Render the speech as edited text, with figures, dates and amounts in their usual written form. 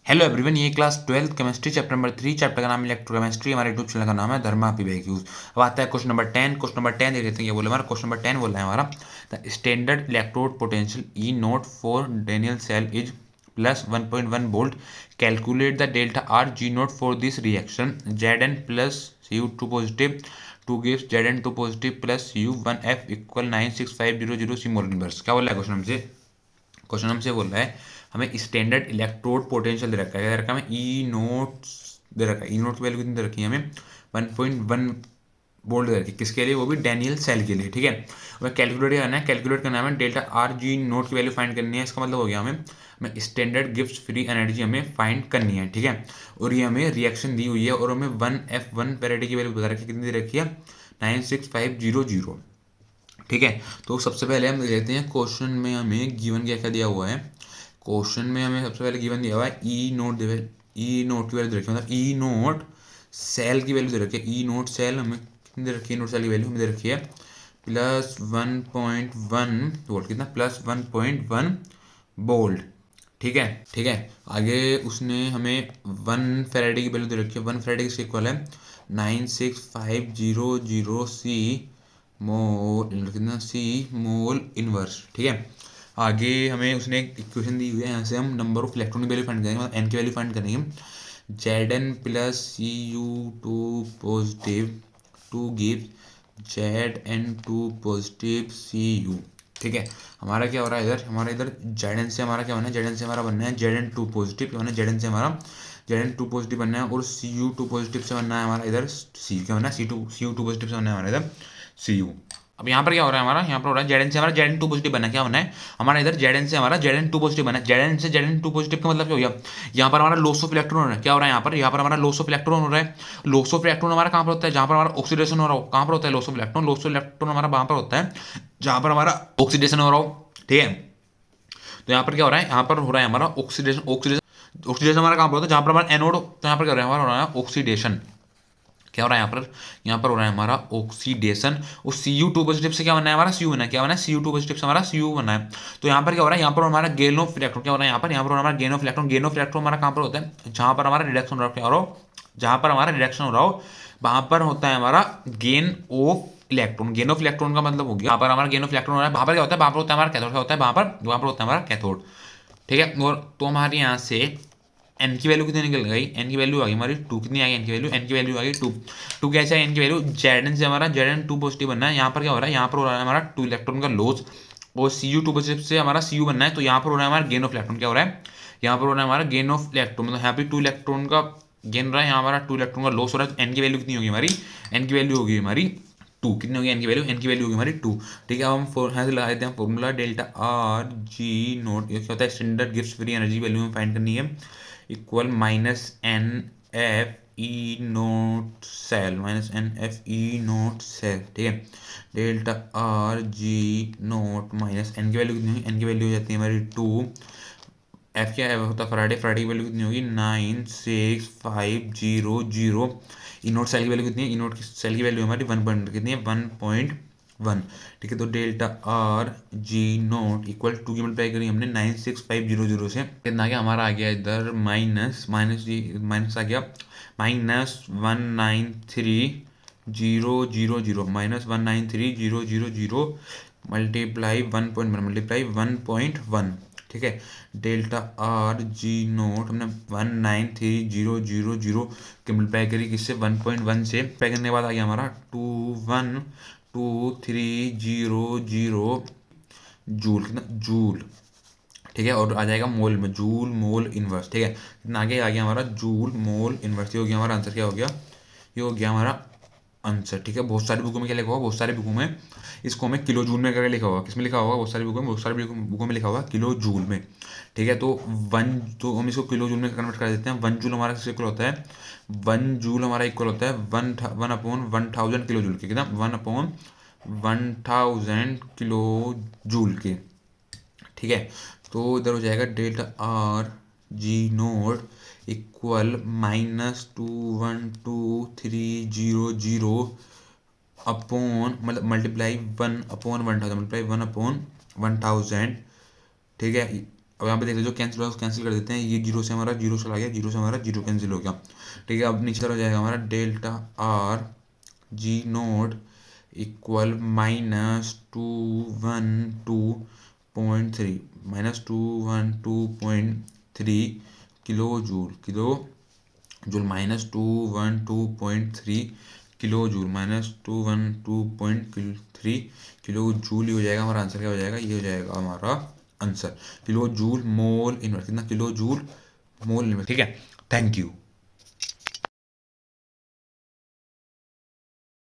Hello everyone, ये class 12th chemistry chapter number 3 chapter का नाम इलेक्ट्रोकेमिस्ट्री। हमारे यूट्यूब चैनल का नाम है धर्मा पीवाईक्यूज। अब आता है क्वेश्चन नंबर 10। क्वेश्चन नंबर 10 देख लेते हैं। ये बोले हमारा क्वेश्चन नंबर 10 बोल रहा है हमारा the standard electrode potential E naught for Daniell cell is plus 1.1 volt. Calculate the delta R G naught for this reaction Z N plus C U two positive to gives Z N two positive plus U one F equal 96500 C mol inverse. क्या बोल रहा है question हमसे? Question हमसे बोल रहा है हमें स्टैंडर्ड इलेक्ट्रोड पोटेंशियल दे रखा है। क्या दे रखा है हमें? ई नोट दे रखा है। ई नोट की वैल्यू कितनी दे रखी है हमें? 1.1 वोल्ट दे रखी है। किसके लिए? वो भी डैनियल सेल के लिए। ठीक है, हमें कैलकुलेट करना है। कैलकुलेट करना है हमें डेल्टा आर जी नोट की वैल्यू फाइंड करनी है। इसका मतलब हो गया हमें स्टैंडर्ड गिब्स फ्री एनर्जी हमें फाइंड करनी है। ठीक है, और ये हमें रिएक्शन दी हुई है और हमें 1F1 फैराडे की वैल्यू बता रखी है। कितनी दे रखी है? 96500। ठीक है, तो सबसे पहले हम देख लेते हैं क्वेश्चन में हमें गिवन क्या क्या दिया हुआ है। क्वेश्चन में हमें सबसे पहले गिवन दिया हुआ है ई नोट दे, ई नोट की वैल्यू दे रखी है, मतलब ई नोट सेल की वैल्यू दे रखी है। ई नोट सेल हमें कितनी दे रखी है? नोट सेल की वैल्यू हमें दे रखी है प्लस 1.1 वोल्ट। कितना? Plus 1.1 volt. ठीक है, ठीक है। आगे उसने हमें 1 फैराडे की वैल्यू दे रखी है। 1 फैराडे किसके इक्वल है? 96500 सी मोल, कितना? सी मोल इनवर्स। ठीक है, आगे हमें उसने एक इक्वेशन दी हुई है। यहाँ से हम नंबर ऑफ इलेक्ट्रॉन की वैल्यू फाइंड करेंगे, मतलब एन की वैल्यू फाइंड करेंगे। Z N plus C U two positive to give Z N two positive C U. ठीक है, हमारा क्या हो रहा है इधर? हमारा इधर जेड एन से हमारा क्या बनना है? जेड एन से हमारा बनना है जेड एन टू पॉजिटिव। क्या बनना है? जेड एन से हमारा जेड एन टू पॉजिटिव बनना है। और सी यू टू पॉजिटिव से बनना है हमारा इधर सी। क्या बनना है? सी यू टू पॉजिटिव से बनना है हमारा इधर सी यू। अब यहाँ पर क्या हो रहा है हमारा? यहाँ पर हो रहा है जेड एन से हमारा जेड एन टू पॉजिटिव बनना है। क्या बनना है हमारा इधर? जेड एन से हमारा जेड एन टू पॉजिटिव बनना है। जेड एन से जेड एन टू पॉजिटिव का मतलब क्या हो गया? यहाँ पर हमारा लॉस ऑफ इलेक्ट्रॉन हो रहा है। क्या हो रहा है यहाँ पर? यहाँ पर हमारा लॉस ऑफ इलेक्ट्रॉन हो रहा है। लॉस ऑफ इलेक्ट्रॉन हमारा कहाँ पर होता है? जहाँ पर हमारा ऑक्सीडेशन हो रहा हो। कहाँ पर होता है loss of electron? Loss of electron हमारा वहाँ पर होता है जहाँ पर हमारा ऑक्सीडेशन हो रहा हो। ठीक है, तो यहाँ पर क्या हो रहा है? यहाँ पर हो रहा है हमारा ऑक्सीडेशन। ऑक्सीडेशन ऑक्सीडेशन हमारा कहाँ पर होता है? जहाँ पर हमारा एनोड। तो यहाँ पर क्या हो रहा है? हमारा हो रहा है ऑक्सीडेशन। क्या हो रहा है यहाँ पर हो रहा है हमारा ऑक्सीडेशन। और सी यू टू पॉजिटिव से क्या बना है हमारा? सी यू बना है। क्या बना है? सी यू टू पॉजिटिव से हमारा सी यू बना है। तो यहाँ पर क्या हो रहा है? यहाँ पर हमारा गेन ऑफ इलेक्ट्रॉन। क्या हो रहा है यहाँ पर? यहाँ पर हमारा gain of electron. Gain of electron हमारा कहाँ पर होता है? जहाँ पर हमारा रिडक्शन हो रहा है। क्या हो रहा हो? जहाँ पर हमारा रिडक्शन हो रहा हो वहाँ पर होता है हमारा gain of electron. Gain of electron का मतलब हो गया, यहाँ पर हमारा गेन ऑफ इलेक्ट्रॉन हो रहा है। वहाँ पर क्या होता है? वहाँ पर होता है हमारा कैथोड। क्या होता है वहाँ पर होता है हमारा कैथोड। ठीक है, और तो हमारे यहाँ से एन की वैल्यू कितनी निकल गई? एन की वैल्यू आ गई हमारी 2। कितनी आ गई एन की वैल्यू? एन की वैल्यू आ गई 2। 2 कैसे है एन की वैल्यू? जेड एन से हमारा जेड एन टू पॉजिटिव बनना है। यहाँ पर क्या हो रहा है? यहाँ पर हो रहा है हमारा 2 इलेक्ट्रॉन का लॉस। और सी यू टू पॉजिटिव से हमारा सी यू बनना है। तो यहाँ पर हो रहा है हमारा गेन ऑफ इलेक्ट्रॉन। क्या हो रहा है? यहाँ पर हो रहा है हमारा गेन ऑफ इलेक्ट्रॉन, मतलब यहाँ पे 2 इलेक्ट्रॉन का गेन हो रहा है, यहाँ हमारा 2 इलेक्ट्रॉन का लॉस हो रहा है। एन की वैल्यू कितनी होगी हमारी? एन की वैल्यू होगी हमारी 2। कितनी होगी एन की वैल्यू? एन की वैल्यू होगी हमारी 2। ठीक है, अब हम यहाँ से लगा देते हैं formula delta R G naught. ये क्या होता है? Standard Gibbs free energy value में फाइंड करनी है। Equal minus N F E naught cell, minus N F E naught cell. ठीक है, delta R G naught minus N की वैल्यू कितनी होगी? एन की वैल्यू हो जाती है हमारी 2। एफ क्या है होता है? फराडे। फराडे की वैल्यू कितनी होगी? 96500। ई नोट सेल की वैल्यू कितनी है? ई नोट की सेल की वैल्यू हमारी 1 पॉइंट कितनी है? 1.1। ठीक है, तो delta R G note equal 2 की मल्टीप्लाई करी हमने 96500 से। कितना आ गया हमारा? आ गया इधर माइनस माइनस जी माइनस आ गया -193,000 -193,000 मल्टीप्लाई 1.1 मल्टीप्लाई 1.1। ठीक है, डेल्टा आर जी नोट हमने 193,000 के मल्टीप्लाई करी किससे? 1.1 से। मल्टीप्लाई करने के बाद आ गया हमारा 212300 जूल। कितना? जूल। ठीक है, और आ जाएगा मोल में, जूल मोल इनवर्स। ठीक है, इतना आगे आ गया हमारा जूल मोल इनवर्स। ये हो गया हमारा आंसर। क्या हो गया? ये हो गया हमारा आंसर। ठीक है, बहुत सारी बुकों में क्या लिखा हुआ? बहुत सारी बुकों में इसको हमें किलो जूल में करके लिखा हुआ। किसमें लिखा हुआ? बहुत सारी बुकों में, बहुत सारी बुकों में लिखा हुआ किलो जूल में। ठीक है, तो तो हम इसको किलो जूल में कन्वर्ट कर देते हैं। 1 जूल हमारा किसके इक्वल होता है? 1 जूल हमारा इक्वल होता है 1/1000 किलो जूल के। कितना? 1/1000 किलो जूल के। ठीक है, तो इधर हो जाएगा delta R G note equal -212300 upon, मतलब मल्टीप्लाई 1/1000, मल्टीप्लाई 1/1000। ठीक है, अब यहाँ पे देख लीजिए जो कैंसिल हुआ कैंसिल कर देते हैं, ये जीरो से हमारा जीरो चला गया, जीरो से हमारा जीरो कैंसिल हो गया। ठीक है, अब नीचे हो जाएगा हमारा delta R G note equal -212.3 -212.3 kilo joule, -212.3 kilo joule, -212.3 kilo joule. ये हो जाएगा हमारा आंसर, क्या हो जाएगा, ये हो जाएगा हमारा answer kilo joule mole inverse. कितना, किलो जूल मोल इनवर्स। ठीक है, थैंक यू।